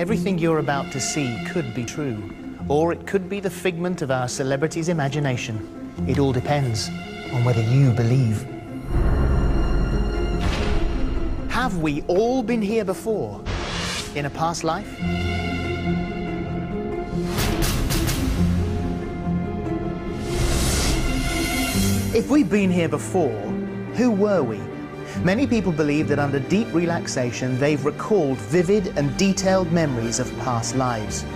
Everything you're about to see could be true, or it could be the figment of our celebrity's imagination. It all depends on whether you believe. Have we all been here before, in a past life? If we've been here before, who were we? Many people believe that under deep relaxation, they've recalled vivid and detailed memories of past lives.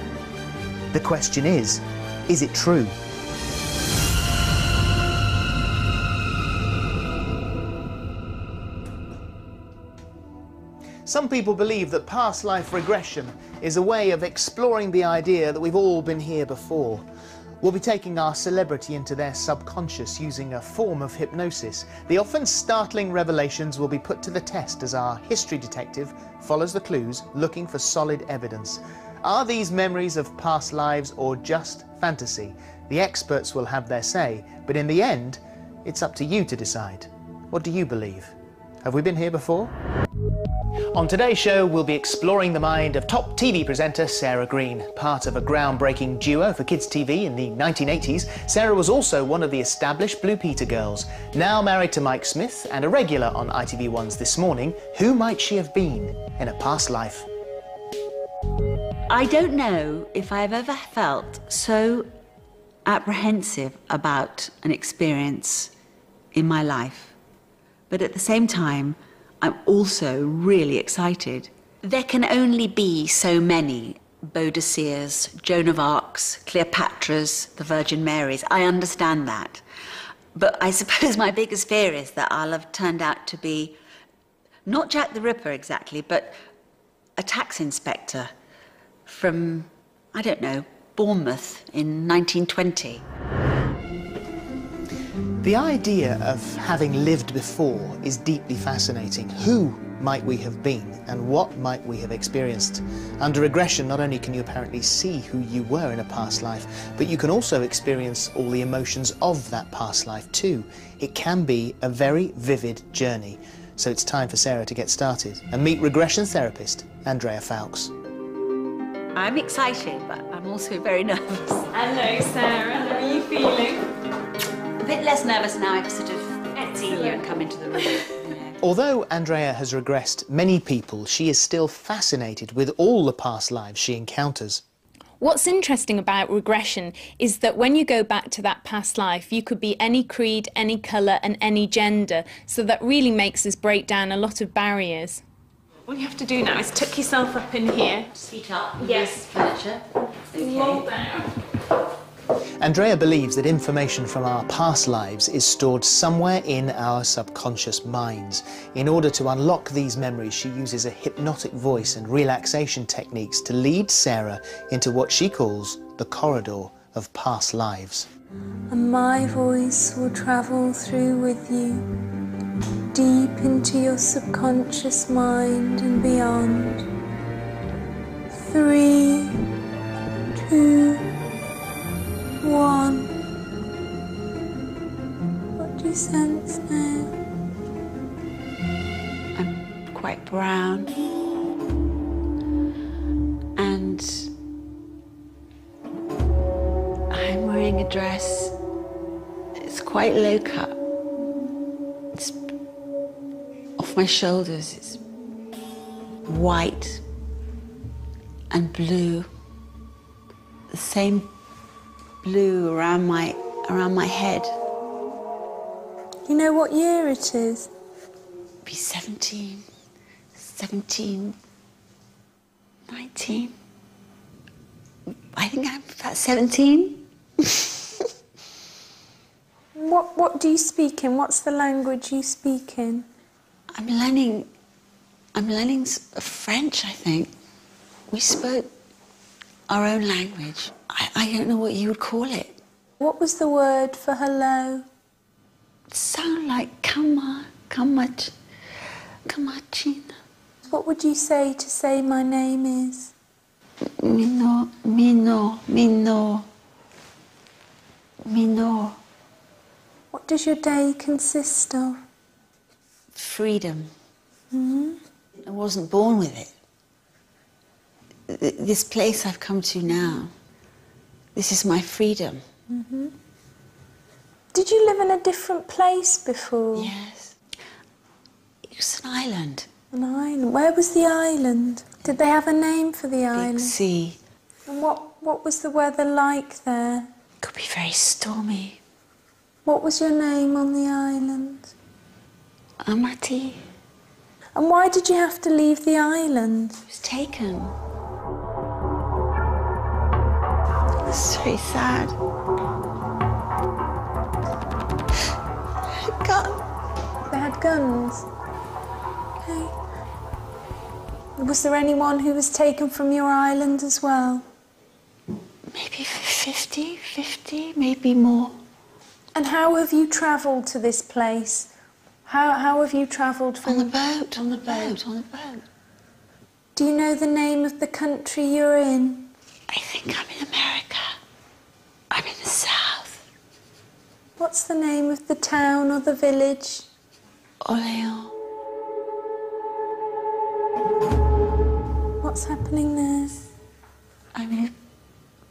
The question is it true? Some people believe that past life regression is a way of exploring the idea that we've all been here before. We'll be taking our celebrity into their subconscious using a form of hypnosis. The often startling revelations will be put to the test as our history detective follows the clues, looking for solid evidence. Are these memories of past lives or just fantasy? The experts will have their say, but in the end, it's up to you to decide. What do you believe? Have we been here before? On today's show, we'll be exploring the mind of top TV presenter Sarah Greene. Part of a groundbreaking duo for kids' TV in the 1980s, Sarah was also one of the established Blue Peter girls. Now married to Mike Smith and a regular on ITV1's This Morning, who might she have been in a past life? I don't know if I've ever felt so apprehensive about an experience in my life, but at the same time, I'm also really excited. There can only be so many Boadiceas, Joan of Arcs, Cleopatras, the Virgin Marys. I understand that. But I suppose my biggest fear is that I'll have turned out to be not Jack the Ripper exactly, but a tax inspector from, I don't know, Bournemouth in 1920. The idea of having lived before is deeply fascinating. Who might we have been and what might we have experienced? Under regression, not only can you apparently see who you were in a past life, but you can also experience all the emotions of that past life too. It can be a very vivid journey. So it's time for Sarah to get started and meet regression therapist Andrea Fowkes. I'm excited, but I'm also very nervous. Hello, Sarah. How are you feeling? A bit less nervous now I've sort of seen you and come into the room. You know. Although Andrea has regressed many people, she is still fascinated with all the past lives she encounters. What's interesting about regression is that when you go back to that past life, you could be any creed, any colour and any gender, so that really makes us break down a lot of barriers. All you have to do now is tuck yourself up in here. Seat up. Yes. Furniture. Okay. Roll down. Andrea believes that information from our past lives is stored somewhere in our subconscious minds. In order to unlock these memories, she uses a hypnotic voice and relaxation techniques to lead Sarah into what she calls the corridor of past lives. And my voice will travel through with you, deep into your subconscious mind and beyond. 3, 2, 1. What do you sense now? I'm quite brown. And I'm wearing a dress. It's quite low cut. It's off my shoulders. It's white and blue. The same blue around my head. You know what year it is? Be 17, 19. I think I'm about 17. What do you speak in? What's the language you speak in? I'm learning French, I think. We spoke our own language. I don't know what you would call it. What was the word for hello? It sounded like kamachina. What would you say to say my name is? Mino. What does your day consist of? Freedom. Mm-hmm. I wasn't born with it. This place I've come to now, this is my freedom. Mm-hmm. Did you live in a different place before? Yes. It was an island. An island? Where was the island? Did they have a name for the island? Big sea. And what was the weather like there? It could be very stormy. What was your name on the island? Amati. And why did you have to leave the island? It was taken. It was very sad. They had guns? Okay. Was there anyone who was taken from your island as well? Maybe 50, maybe more. And how have you travelled to this place? How have you travelled from... On the boat, on the boat, on the boat. Do you know the name of the country you're in? I think I'm in America. I'm in the south. What's the name of the town or the village? Orléans. What's happening there? I'm in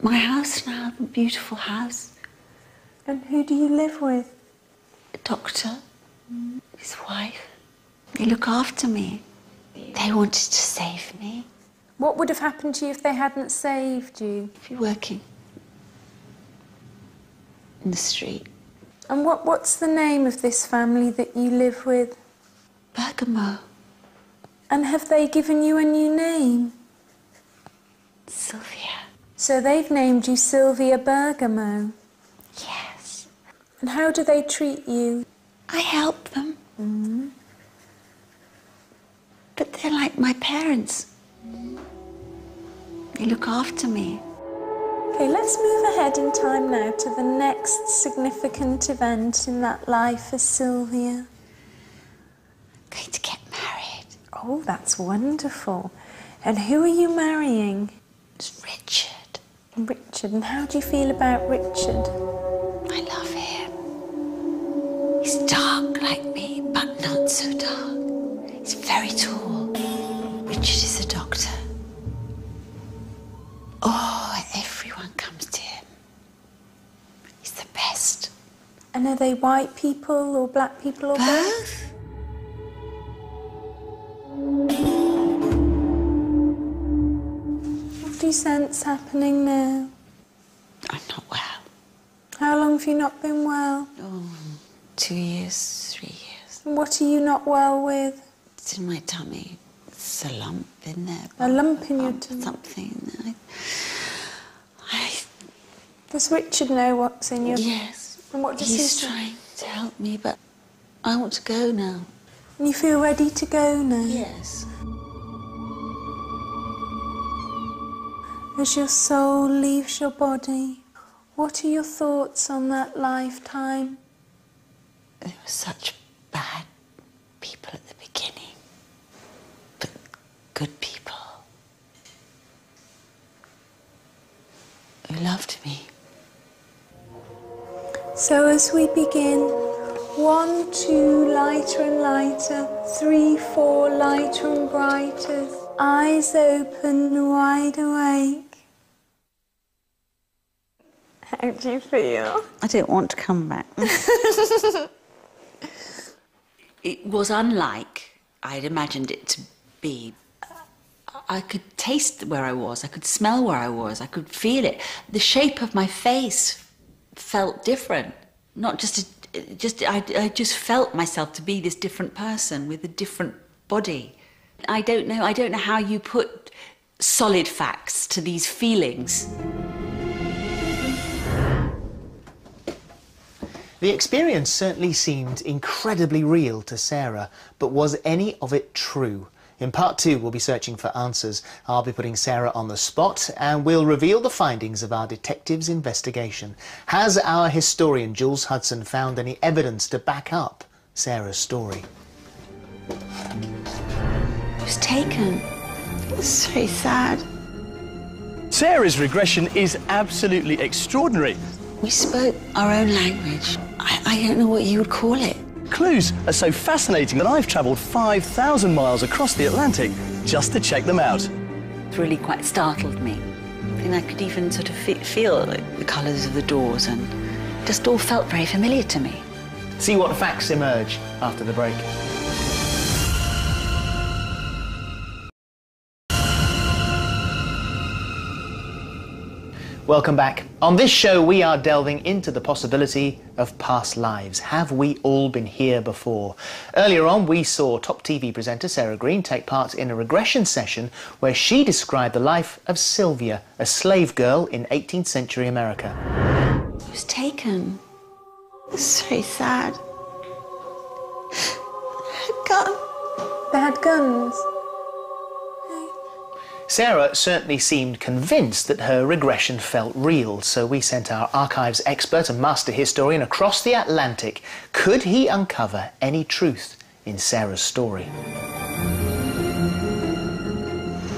my house now, a beautiful house. And who do you live with? A doctor, his wife. They look after me. They wanted to save me. What would have happened to you if they hadn't saved you? If you're working in the street. And what's the name of this family that you live with? Bergamo. And have they given you a new name? Sylvia. So they've named you Sylvia Bergamo. Yes. And how do they treat you? I help them. But they're like my parents. They look after me. Okay, let's move ahead in time now to the next significant event in that life as Sylvia. I'm going to get married. Oh, that's wonderful. And who are you marrying? It's Richard. Richard. And how do you feel about Richard? I love him. He's dark like me, but not so dark. He's very tall. Richard is a doctor. Oh, everyone comes to him. He's the best. And are they white people or black people or both? What do you sense happening now? I'm not well. How long have you not been well? Oh, 2 years, 3 years. And what are you not well with? It's in my tummy. It's a lump in there. A lump in your tummy? Something. Does Richard know what's in your... Yes. And what does he He's say? trying to help me, but I want to go now. And you feel ready to go now? Yes. As your soul leaves your body, what are your thoughts on that lifetime? There were such bad people at the beginning, but good people who loved me. So as we begin, 1, 2, lighter and lighter, 3, 4, lighter and brighter, eyes open, wide awake. How do you feel? I don't want to come back. It was unlike I'd imagined it to be. I could taste where I was, I could smell where I was, I could feel it. The shape of my face felt different. Not I just felt myself to be this different person with a different body. I don't know how you put solid facts to these feelings. The experience certainly seemed incredibly real to Sarah, but was any of it true? In part 2, we'll be searching for answers. I'll be putting Sarah on the spot and we'll reveal the findings of our detective's investigation. Has our historian Jules Hudson found any evidence to back up Sarah's story? It was taken. It was very sad. Sarah's regression is absolutely extraordinary. We spoke our own language. I don't know what you would call it. Clues are so fascinating that I've travelled 5,000 miles across the Atlantic just to check them out. It really quite startled me. I think I could even sort of feel the colours of the doors, and it just all felt very familiar to me. See what facts emerge after the break. Welcome back. On this show, we are delving into the possibility of past lives. Have we all been here before? Earlier on, we saw top TV presenter Sarah Greene take part in a regression session where she described the life of Sylvia, a slave girl in 18th century America. She was taken. It's very sad. They had guns. Sarah certainly seemed convinced that her regression felt real, so we sent our archives expert and master historian across the Atlantic. Could he uncover any truth in Sarah's story?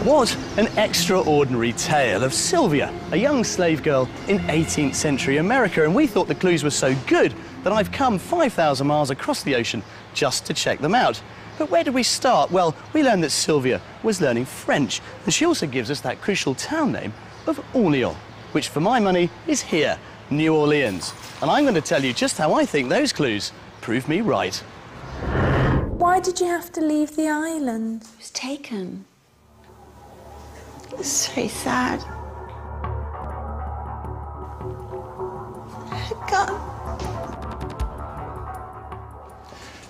What an extraordinary tale of Sylvia, a young slave girl in 18th century America. And we thought the clues were so good that I've come 5,000 miles across the ocean just to check them out. But where do we start? Well, we learned that Sylvia was learning French, and she also gives us that crucial town name of Orléans, which for my money is here, New Orleans. And I'm going to tell you just how I think those clues prove me right. Why did you have to leave the island? She was taken. It's very sad.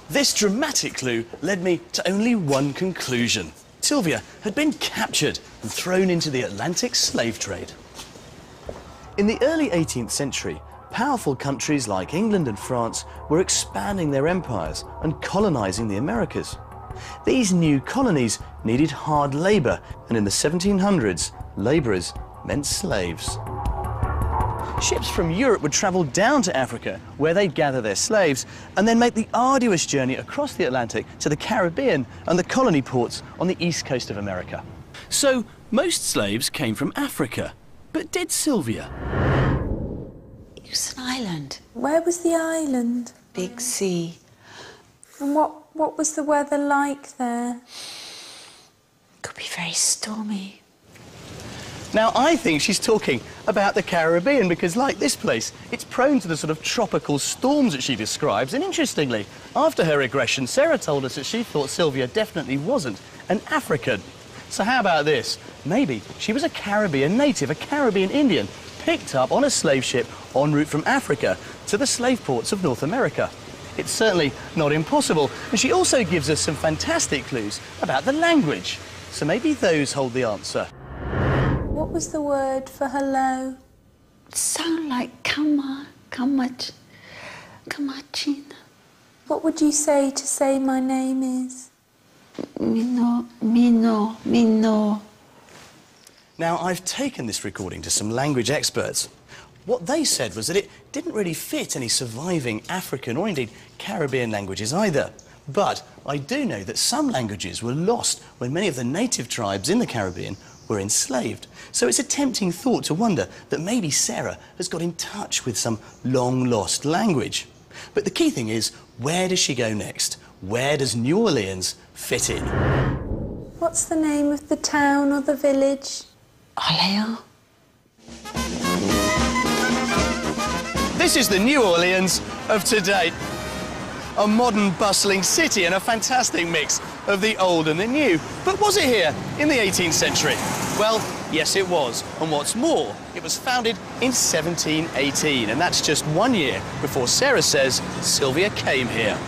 This dramatic clue led me to only one conclusion. Sylvia had been captured and thrown into the Atlantic slave trade. In the early 18th century, powerful countries like England and France were expanding their empires and colonising the Americas. These new colonies needed hard labour, and in the 1700s, labourers meant slaves. Ships from Europe would travel down to Africa, where they'd gather their slaves, and then make the arduous journey across the Atlantic to the Caribbean and the colony ports on the east coast of America. So, most slaves came from Africa. But did Sylvia? It was an island. Where was the island? Big sea. And what was the weather like there? Could be very stormy. Now, I think she's talking about the Caribbean because, like this place, it's prone to the sort of tropical storms that she describes. And interestingly, after her regression, Sarah told us that she thought Sylvia definitely wasn't an African. So how about this? Maybe she was a Caribbean native, a Caribbean Indian, picked up on a slave ship en route from Africa to the slave ports of North America. It's certainly not impossible. And she also gives us some fantastic clues about the language. So maybe those hold the answer. What was the word for hello? It sounded like kamachin. What would you say my name is? Mino. Now, I've taken this recording to some language experts. What they said was that it didn't really fit any surviving African or indeed Caribbean languages either. But I do know that some languages were lost when many of the native tribes in the Caribbean were enslaved. So it's a tempting thought to wonder that maybe Sarah has got in touch with some long-lost language. But the key thing is, where does she go next? Where does New Orleans fit in? What's the name of the town or the village? Orléans. This is the New Orleans of today. A modern, bustling city and a fantastic mix of the old and the new. But was it here in the 18th century? Well, yes it was. And what's more, it was founded in 1718, and that's just 1 year before Sarah says Sylvia came here.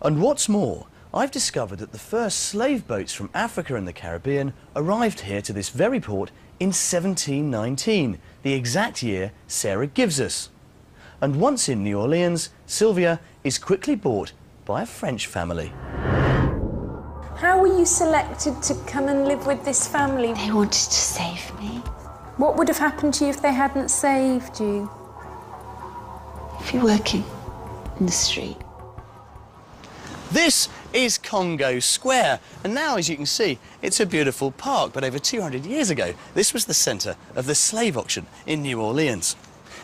And what's more, I've discovered that the first slave boats from Africa and the Caribbean arrived here to this very port in 1719, the exact year Sarah gives us. And once in New Orleans, Sylvia is quickly bought by a French family. How were you selected to come and live with this family? They wanted to save me. What would have happened to you if they hadn't saved you? If you're working in the street. This is Congo Square, and now, as you can see, it's a beautiful park, but over 200 years ago, this was the centre of the slave auction in New Orleans.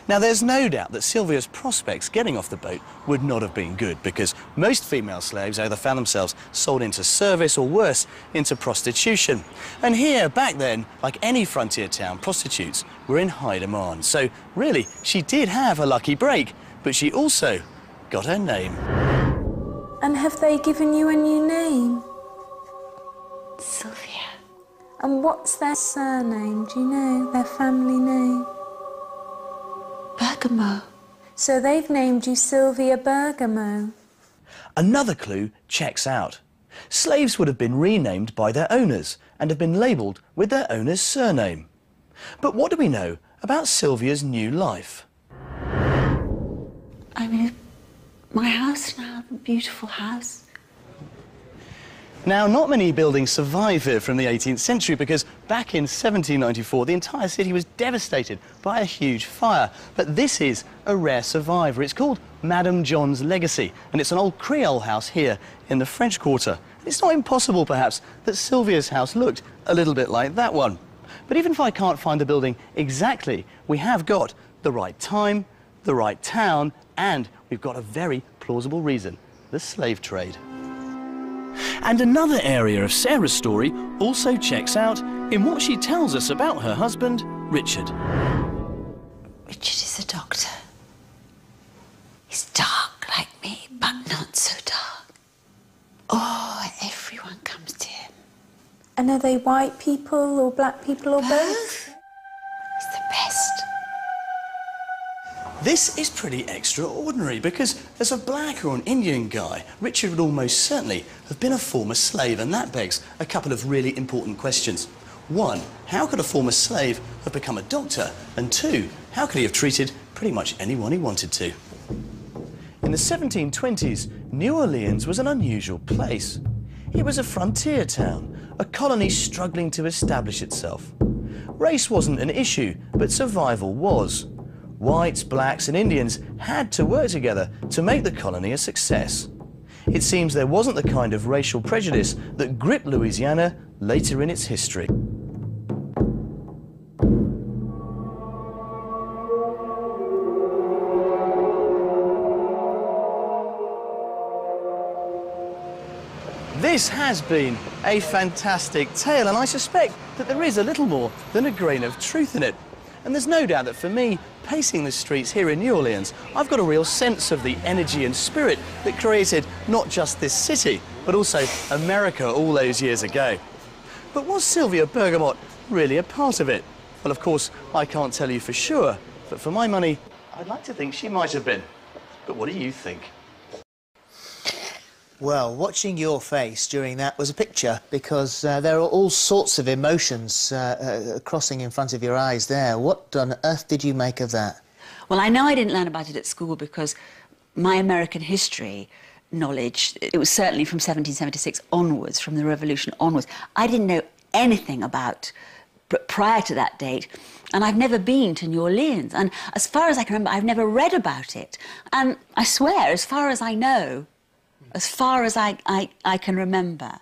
Now, there's no doubt that Sylvia's prospects getting off the boat would not have been good, because most female slaves either found themselves sold into service or, worse, into prostitution. And here, back then, like any frontier town, prostitutes were in high demand. So, really, she did have a lucky break, but she also got her name. And have they given you a new name? Sylvia. And what's their surname? Do you know their family name? Bergamo. So they've named you Sylvia Bergamo. Another clue checks out. Slaves would have been renamed by their owners and have been labelled with their owner's surname. But what do we know about Sylvia's new life? I mean, my house now, the beautiful house. Now, not many buildings survive here from the 18th century, because back in 1794 the entire city was devastated by a huge fire. But this is a rare survivor. It's called Madame John's Legacy, and it's an old Creole house here in the French Quarter. It's not impossible, perhaps, that Sylvia's house looked a little bit like that one. But even if I can't find the building exactly, we have got the right time, the right town, and we've got a very plausible reason: the slave trade. And another area of Sarah's story also checks out in what she tells us about her husband, Richard. Richard is a doctor. He's dark like me, but not so dark. Oh, everyone comes to him. And are they white people or black people or both? He's the best. This is pretty extraordinary, because as a black or an Indian guy, Richard would almost certainly have been a former slave, and that begs a couple of really important questions. One, how could a former slave have become a doctor? And two, how could he have treated pretty much anyone he wanted to? In the 1720s, New Orleans was an unusual place. It was a frontier town, a colony struggling to establish itself. Race wasn't an issue, but survival was. Whites, blacks and Indians had to work together to make the colony a success. It seems there wasn't the kind of racial prejudice that gripped Louisiana later in its history. This has been a fantastic tale, and I suspect that there is a little more than a grain of truth in it. And there's no doubt that for me, pacing the streets here in New Orleans, I've got a real sense of the energy and spirit that created not just this city, but also America all those years ago. But was Sylvia Bergamot really a part of it? Well, of course, I can't tell you for sure, but for my money, I'd like to think she might have been. But what do you think? Well, watching your face during that was a picture, because there are all sorts of emotions crossing in front of your eyes there. What on earth did you make of that? Well, I know I didn't learn about it at school, because my American history knowledge, it was certainly from 1776 onwards, from the Revolution onwards. I didn't know anything about prior to that date, and I've never been to New Orleans. And as far as I can remember, I've never read about it. And I swear, as far as I know, as far as I can remember,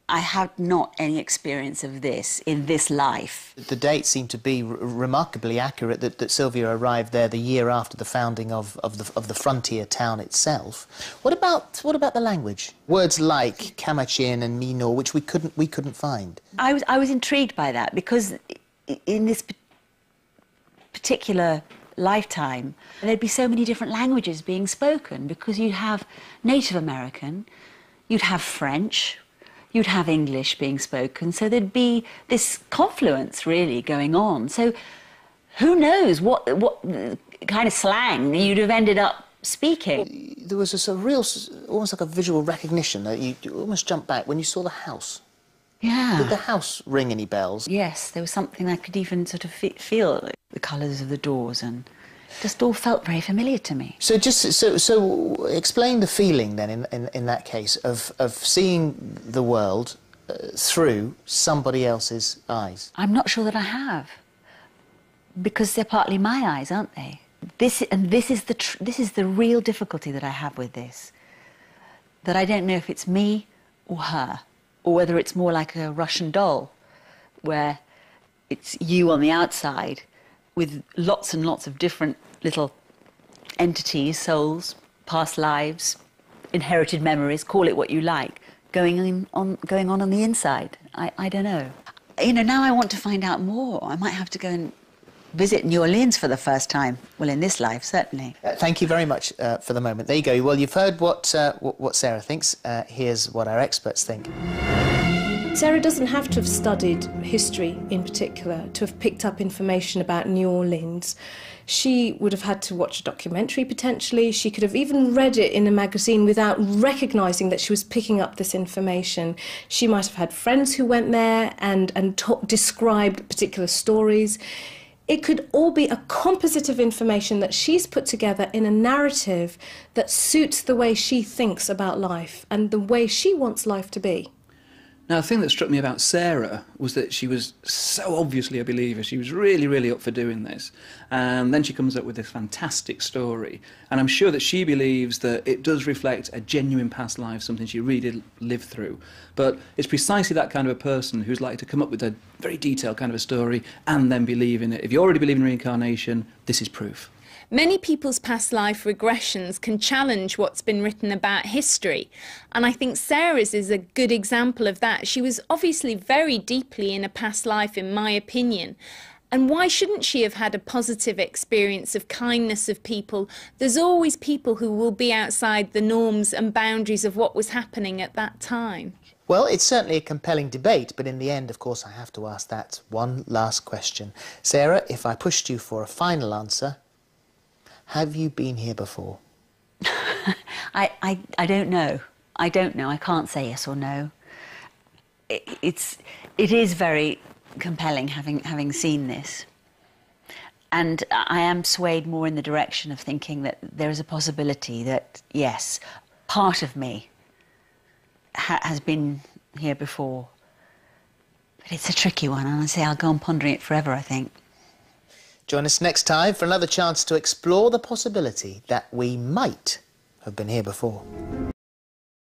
I had not any experience of this in this life. The dates seem to be remarkably accurate, that Sylvia arrived there the year after the founding of the frontier town itself. What about the language? Words like Camachin and Minot, which we couldn't find. I was intrigued by that, because in this particular lifetime, there'd be so many different languages being spoken, because you'd have Native American, you'd have French, you'd have English being spoken, so there'd be this confluence really going on. So who knows what kind of slang you'd have ended up speaking. There was a real, almost like a visual recognition that you almost jumped back when you saw the house. Yeah. Did the house ring any bells? Yes, there was something I could even sort of feel, the colours of the doors, and just all felt very familiar to me. So so explain the feeling then in that case of seeing the world through somebody else's eyes. I'm not sure that I have, because they're partly my eyes, aren't they? This is the real difficulty that I have with this, that I don't know if it's me or her, or whether it's more like a Russian doll, where it's you on the outside with lots and lots of different little entities, souls, past lives, inherited memories, call it what you like, going on the inside. I don't know. You know, now I want to find out more. I might have to go and visit New Orleans for the first time. Well, in this life, certainly. Thank you very much for the moment. There you go. Well, you've heard what Sarah thinks. Here's what our experts think. Sarah doesn't have to have studied history in particular to have picked up information about New Orleans. She would have had to watch a documentary potentially. She could have even read it in a magazine without recognising that she was picking up this information. She might have had friends who went there and described particular stories. It could all be a composite of information that she's put together in a narrative that suits the way she thinks about life and the way she wants life to be. Now, the thing that struck me about Sarah was that she was so obviously a believer. She was really, really up for doing this. And then she comes up with this fantastic story. And I'm sure that she believes that it does reflect a genuine past life, something she really lived through. But it's precisely that kind of a person who's likely to come up with a very detailed kind of a story and then believe in it. If you already believe in reincarnation, this is proof. Many people's past life regressions can challenge what's been written about history, and I think Sarah's is a good example of that. She was obviously very deeply in a past life, in my opinion. And why shouldn't she have had a positive experience of kindness of people? There's always people who will be outside the norms and boundaries of what was happening at that time. Well, it's certainly a compelling debate, but in the end, of course, I have to ask that one last question. Sarah, if I pushed you for a final answer, have you been here before? I don't know. I don't know. I can't say yes or no. It is very compelling having seen this. And I am swayed more in the direction of thinking that there is a possibility that, yes, part of me has been here before. But it's a tricky one, and I say I'll go on pondering it forever, I think. Join us next time for another chance to explore the possibility that we might have been here before.